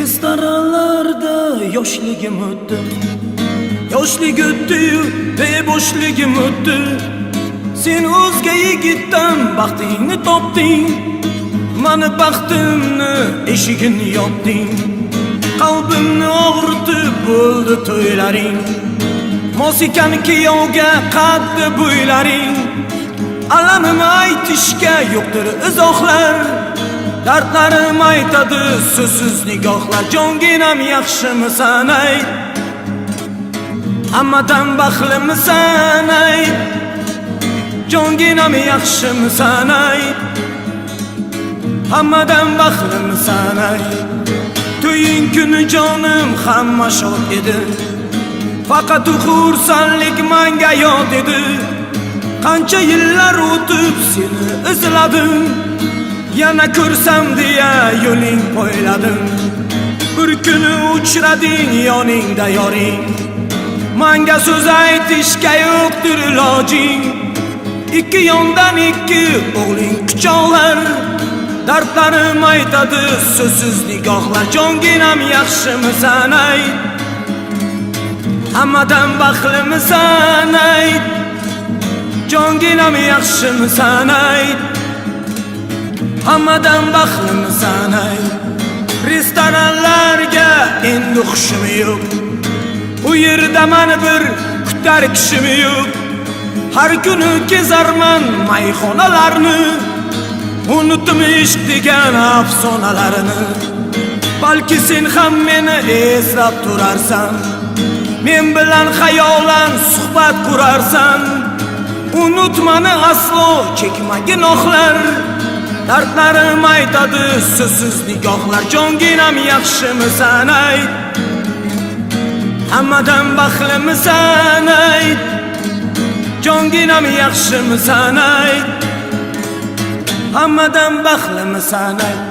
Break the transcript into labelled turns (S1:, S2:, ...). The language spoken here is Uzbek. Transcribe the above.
S1: Restoranlarda yoshligim o'tdi, yoshlik o'tdi-yu beboshligim o'tdi. Sen o'zga yigitdan baxtingni topding, mani baxtimni eshigini yopding. Qalbimni og'ritib bo'ldi to'ylaring, mosikani kiyovga qaddi bo'ylaring. Alamimni aytishga yo'qdir izohlar, dardlarim aytadi so'zsiz nigohlar. Jonginam yaxshimisan ayt, hammadan baxtlimisan ayt. Jonginam yaxshimisan ayt, hammadan baxtlimisan ayt. To'ying kuni jonim hamma shod edi, faqat xursandlik menga yod edi. Qancha yillar o'tib seni izladim, yana ko'rsam deya yo'ling poyladim. Bir kuni uchrading yoningda yoring, menga so'z aytishga yo'qdir ilojing. Ikki yondan ikki o'g'ling quchoqlar, dardlarim aytadi so'zsiz nigohlar. Jonginam yaxshimisan ayt, hammadan baxtlimisan ayt. Jonginam yaxshimisan ayt, hammadan baxtlimisan ayt. Restoranlarga endi xushim yo'q, u yerda mani bir kutar kishim yo'q. Har kuni kezarman mayxonalarni, unutdim ishq degan afsonalarini. Balki sen ham meni eslab turarsan, men bilan xayolan suhbat qurarsan. Unutmani aslo chekmagin oxlar, dardlarim aytadi so'zsiz nigohlar. Jonginam yaxshimisan ayt, hammadan baxtlimisan ayt. Jonginam yaxshimisan ayt, hammadan baxtlimisan ayt.